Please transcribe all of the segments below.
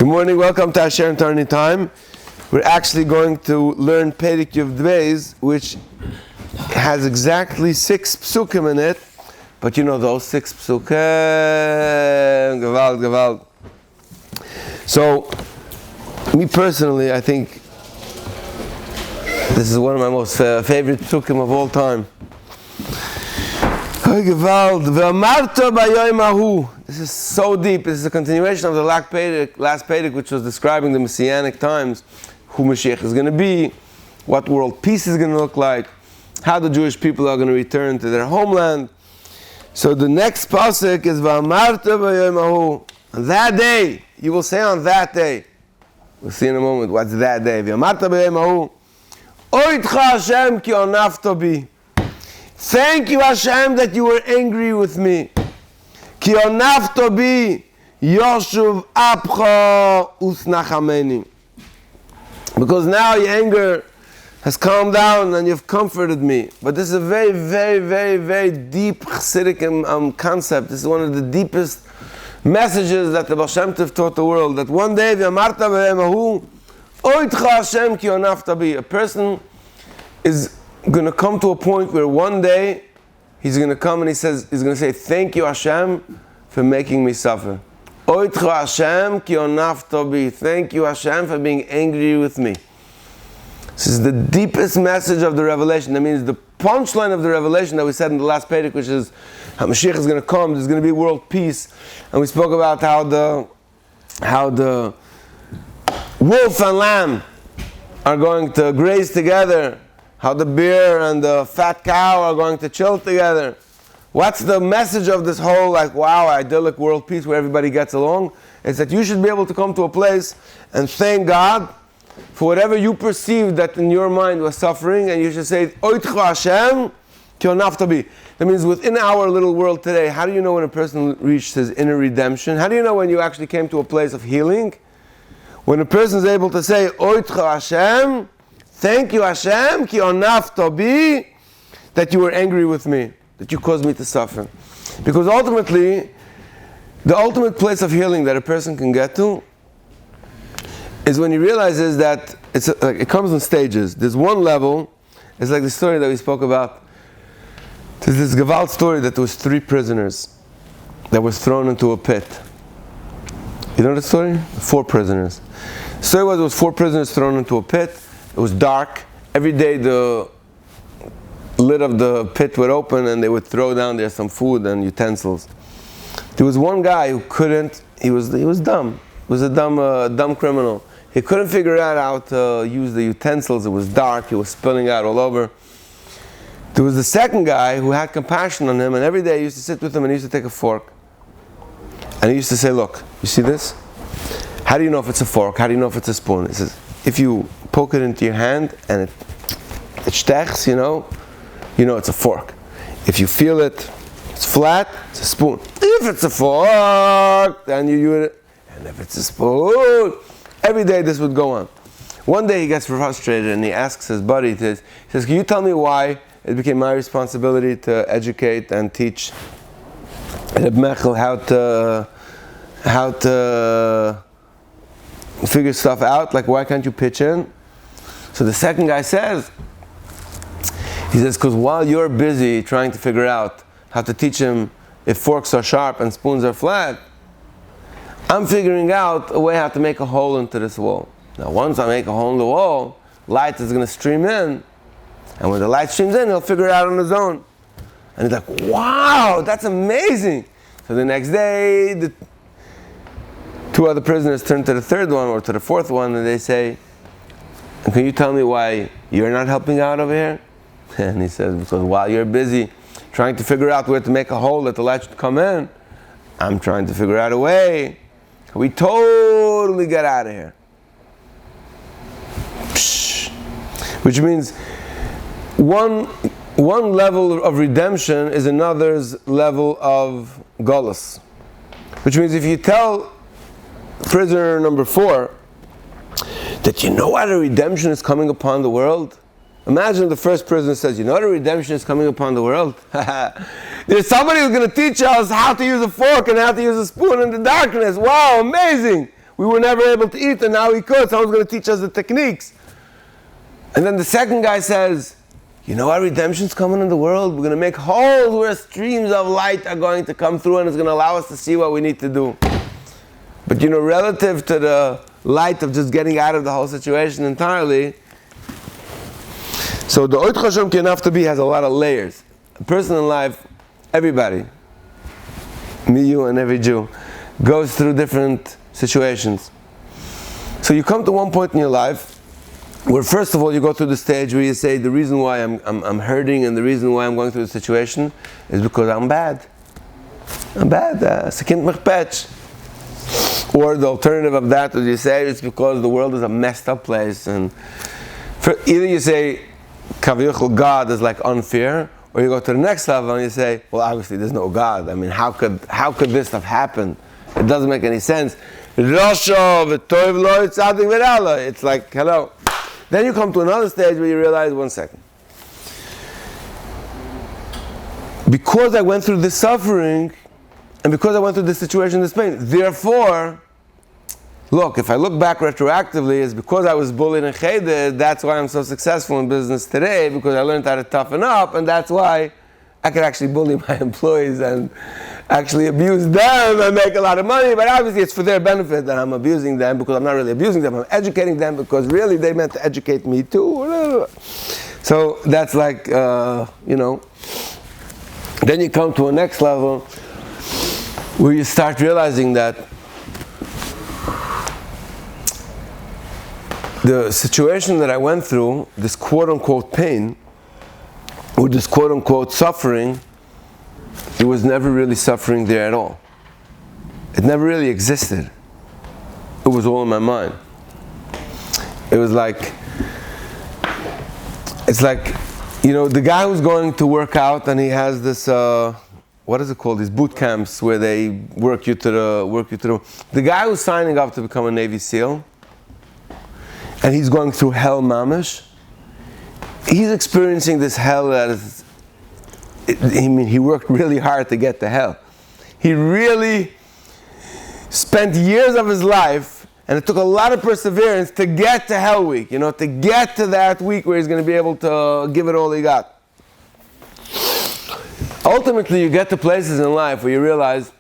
Good morning, welcome to Hashem Turning Time. We're actually going to learn Perek Yud Beis, which has exactly 6 psukim in it. But you know those 6 psukim, Gewalt. So, me personally, I think this is one of my most favorite psukim of all time. This is so deep. This is a continuation of the last Perek, which was describing the Messianic times, who Mashiach is going to be, what world peace is going to look like, how the Jewish people are going to return to their homeland. So the next pasuk is V'amarta b'yoyim on that day, you will say on that day. We'll see in a moment what's that day. V'amarta b'yoyim Oitcha Hashem ki onafta bi. Thank you, Hashem, that you were angry with me. Ki onafta bi yoshuv apcha usnachameni. Because now your anger has calmed down and you've comforted me. But this is a very, very, very, very deep Chassidic concept. This is one of the deepest messages that the Baal Shem Tov taught the world. That one day, v'amarta b'emahu, oitcha Hashem ki onafta bi. A person is going to come to a point where one day he's going to come and he's going to say, thank you, Hashem, for making me suffer. Oitcha Hashem ki onafta bi. Thank you, Hashem, for being angry with me. This is the deepest message of the revelation. That means the punchline of the revelation that we said in the last Perek, which is how Mashiach is going to come, there's going to be world peace. And we spoke about how the wolf and lamb are going to graze together, how the bear and the fat cow are going to chill together. What's the message of this whole, idyllic world peace where everybody gets along? It's that you should be able to come to a place and thank God for whatever you perceived that in your mind was suffering, and you should say, Oitcha Hashem ki onafta bi. That means within our little world today, how do you know when a person reached his inner redemption? How do you know when you actually came to a place of healing? When a person is able to say, Oitcha Hashem, thank you, Hashem, ki onafta bi, that you were angry with me, that you caused me to suffer. Because ultimately, the ultimate place of healing that a person can get to is when he realizes that it comes in stages. There's one level, it's like the story that we spoke about. There's this Gewalt story that there was 3 prisoners that was thrown into a pit. You know the story? 4 prisoners. The story was there was 4 prisoners thrown into a pit. It was dark. Every day the lid of the pit would open and they would throw down there some food and utensils. There was one guy who couldn't, he was dumb. He was a dumb criminal. He couldn't figure out how to use the utensils. It was dark. He was spilling out all over. There was the second guy who had compassion on him, and every day he used to sit with him and he used to take a fork. And he used to say, look, you see this? How do you know if it's a fork? How do you know if it's a spoon? He says, if you poke it into your hand and it stechs, you know it's a fork. If you feel it, it's flat, it's a spoon. If it's a fork, then you use it. And if it's a spoon, every day this would go on. One day he gets frustrated and he asks his buddy, he says, can you tell me why it became my responsibility to educate and teach Reb Mechel how to figure stuff out? Like, why can't you pitch in? So the second guy says, because while you're busy trying to figure out how to teach him if forks are sharp and spoons are flat, I'm figuring out a way how to make a hole into this wall. Now, once I make a hole in the wall, light is going to stream in. And when the light streams in, he'll figure it out on his own. And he's like, wow, that's amazing. So the next day, the 2 other prisoners turn to the 3rd one or to the 4th one, and they say, can you tell me why you're not helping out over here? And he says, because while you're busy trying to figure out where to make a hole that the light should come in, I'm trying to figure out a way. We totally get out of here. Which means one level of redemption is another's level of galus. Which means if you tell prisoner number 4 that you know what a redemption is coming upon the world, Imagine the first prisoner says, you know what a redemption is coming upon the world? There's somebody who's going to teach us how to use a fork and how to use a spoon in the darkness. Wow, amazing! we were never able to eat, and now we could. Someone's going to teach us the techniques. And then the second guy says, you know what, redemption's coming in the world. We're going to make holes where streams of light are going to come through, and it's going to allow us to see what we need to do. But relative to the light of just getting out of the whole situation entirely, so the Oit Hashem Kenaf has a lot of layers. A person in life, everybody, me, you, and every Jew, goes through different situations. So you come to one point in your life where, first of all, you go through the stage where you say, the reason why I'm hurting and the reason why I'm going through the situation is because I'm bad. I'm bad. Sekint mechpetch. Or the alternative of that is you say it's because the world is a messed up place. And either you say, Kaviyuchel, God is like unfair, or you go to the next level and you say, well, obviously there's no God. I mean, how could this have happened? It doesn't make any sense. It's like, hello. Then you come to another stage where you realize, one second. Because I went through this suffering, and because I went through this situation, this pain, therefore, look, if I look back retroactively, it's because I was bullied and chayed, that's why I'm so successful in business today, because I learned how to toughen up, and that's why I could actually bully my employees and actually abuse them and make a lot of money. But obviously it's for their benefit that I'm abusing them, because I'm not really abusing them, I'm educating them, because really they meant to educate me too. So that's like, then you come to a next level where you start realizing that the situation that I went through, this quote-unquote pain, or this quote-unquote suffering, it was never really suffering there at all. It never really existed. It was all in my mind. It was like, it's like, the guy who's going to work out and he has this, what is it called? These boot camps where they work you through. The guy who's signing up to become a Navy SEAL, and he's going through hell mamish, he's experiencing this hell that is, he worked really hard to get to hell. He really spent years of his life, and it took a lot of perseverance to get to Hell Week, to get to that week where he's going to be able to give it all he got. Ultimately, you get to places in life where you realize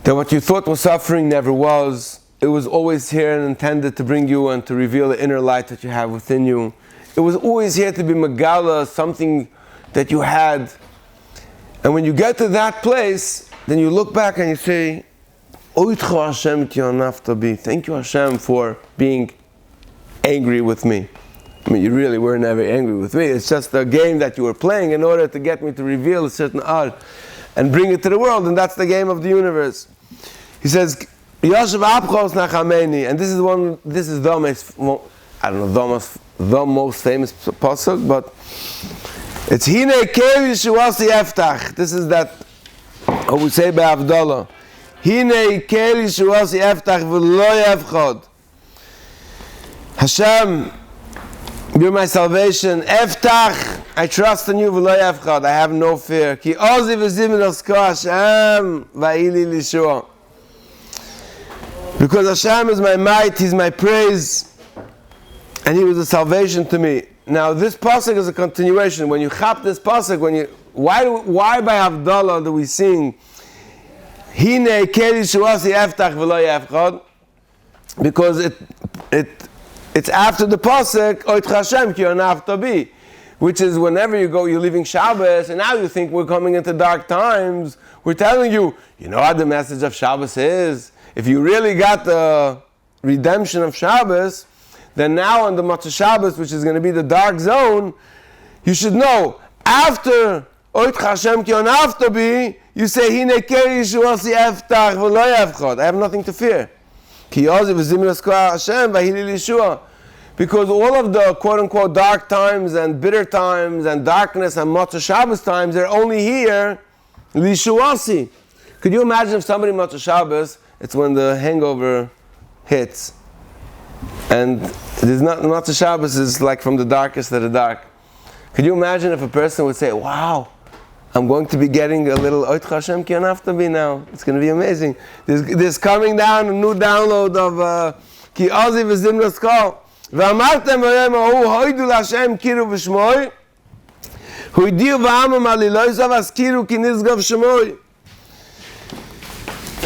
that what you thought was suffering never was. It was always here and intended to bring you and to reveal the inner light that you have within you. It was always here to be Megala, something that you had. And when you get to that place, then you look back and you say, Oitcha Hashem tionaftabi. Thank you, Hashem, for being angry with me. I mean, you really were never angry with me. It's just a game that you were playing in order to get me to reveal a certain art and bring it to the world, and that's the game of the universe. He says, Yeshayahu Abchos Nachameni, and this is the most famous pasuk, but it's Hine Keli Shuasi Eftach. This is that what we say by Avdallah. Hine Keli Shuasi Eftach v'lo yevchod. Hashem, you're my salvation. Eftach, I trust in you. V'lo yevchod, I have no fear. Ki ozi v'zim l'sko Hashem v'ili l'shua. Because Hashem is my might, He's my praise, and He was a salvation to me. Now this pasuk is a continuation. When you chap this pasuk, why by Havdalah do we sing Hine Keli Shuasi Eftach V'lo Yevchod? Because it's after the pasuk Oitcha Hashem Ki Onaftabi, which is whenever you go, you're leaving Shabbos, and now you think we're coming into dark times. We're telling you, what the message of Shabbos is. If you really got the redemption of Shabbos, then now on the Motzei Shabbos, which is going to be the dark zone, you should know, after Oitcha Hashem Ki Onaftabi, you say, Hine Keli Shuasi Eftach V'lo Yevchod. I have nothing to fear. Ki Yozi V'zim L'sko Hashem V'hili L'shua. Because all of the quote-unquote dark times and bitter times and darkness and Motzei Shabbos times, they're only here L'shuasi. Could you imagine if somebody Motzei Shabbos, it's when the hangover hits, and there's not Motzei Shabbos is like from the darkest to the dark. Could you imagine if a person would say, wow, I'm going to be getting a little Oit Hashem Ki Anaftabi now. It's going to be amazing. There's coming down a new download of Ki Ozi V'Zimras Kol. V'amartem v'yem Hu Hoidu L'Hashem Kiru V'Shmoi Hoidiu V'amam Aliloisav Askiru Ki Nizgav Shmoi.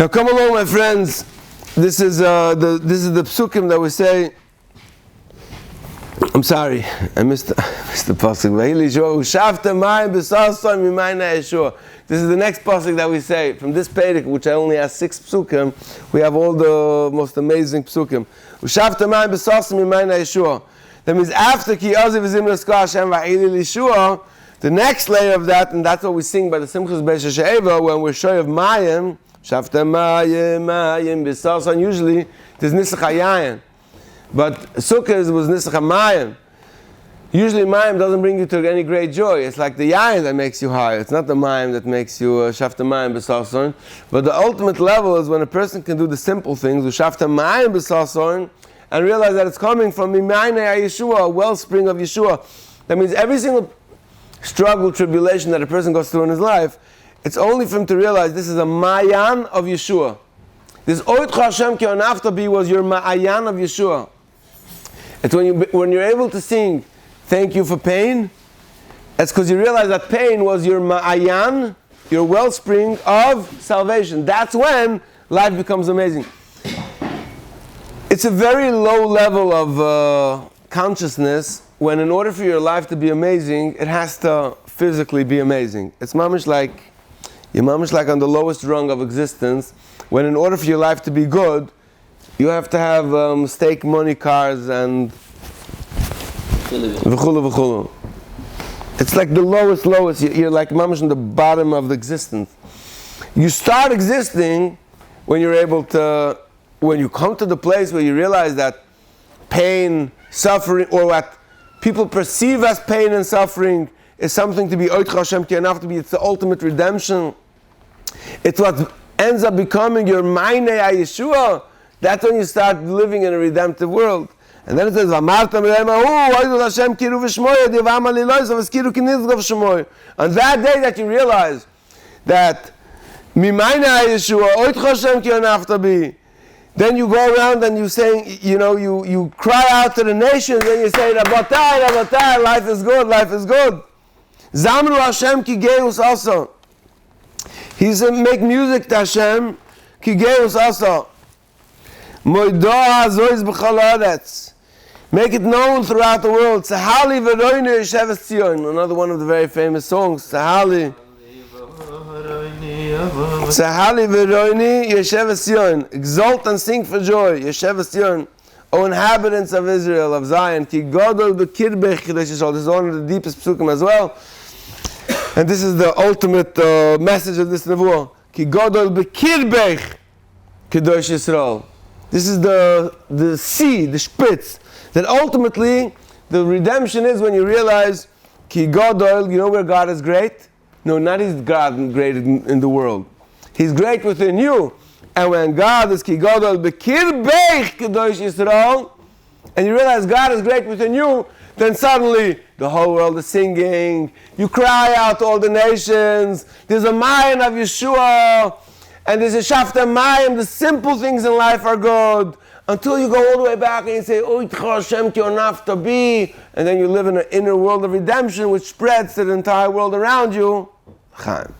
Now come along, my friends. This is the psukim that we say. I'm sorry, I missed the pasuk. This is the next pasuk that we say from this Perek, which I only have 6 psukim. We have all the most amazing psukim. That means after Ki Ozi V'Zimras Kol Hashem V'Ha'ili L'Yeshua, the next layer of that, and that's what we sing by the Simchas Yeshayahu when we're shy of Mayim. Shafta Mayim Mayim B'Sasan. Usually there's Nisach HaYayin. But Sukkot was Nisach HaMayim. Usually Mayim doesn't bring you to any great joy. It's like the Yayin that makes you high. It's not the Mayim that makes you Shafta Mayim B'Sasan. But the ultimate level is when a person can do the simple things, Shafta Mayim B'Sasan, and realize that it's coming from Mimayne Yeshua, a wellspring of Yeshua. That means every single struggle, tribulation that a person goes through in his life, it's only for him to realize this is a Mayan of Yeshua. This Oit Hashem Ki Anaftabi was your Ma'ayan of Yeshua. It's when you're able to sing, thank you for pain, it's because you realize that pain was your Ma'ayan, your wellspring of salvation. That's when life becomes amazing. It's a very low level of consciousness when in order for your life to be amazing, it has to physically be amazing. It's mamish like on the lowest rung of existence, when in order for your life to be good, you have to have steak money cars and v'chulu v'chulu. It's like the lowest. You're like mamish on the bottom of the existence. You start existing when you're able to, when you come to the place where you realize that pain, suffering, or what people perceive as pain and suffering is something to be Oit Hashem Ki Anaftabi. It's the ultimate redemption. It's what ends up becoming your Ma'anei Yeshua. That's when you start living in a redemptive world. And then it says, on that day that you realize that Mimayne Yeshua, Oit Hashem Ki Anaftabi, then you go around and you say, you cry out to the nations and you say, Rabotai, Rabotai, life is good, life is good. Zamru Hashem Ki Geus also. He said, make music to Hashem Ki Geus also. Moido Hazois B'chol Haaretz. Make it known throughout the world. Sahali V'roini Yesheves Tzion. Another one of the very famous songs. Sahali V'roini Yesheves Tzion. Exult and sing for joy. Yesheves Tzion. O inhabitants of Israel, of Zion. Ki Godol B'kirbech Kedosh Yisrael. This is one of the deepest psukim as well. And this is the ultimate message of this nevuah. Ki Godol B'kirbech Kedosh Yisrael. This is the seed, the spitz, that ultimately the redemption is when you realize Ki Godol, you know where God is great? No, not is God great in the world. He's great within you. And when God is Ki Godol B'kirbech Kedosh Yisrael, and you realize God is great within you, then suddenly the whole world is singing. You cry out to all the nations. There's a Mayan of Yeshua. And there's a Shafta Mayim. The simple things in life are good. Until you go all the way back and you say, Oit Hashem Ki Anaftabi. And then you live in an inner world of redemption which spreads to the entire world around you. Chaim.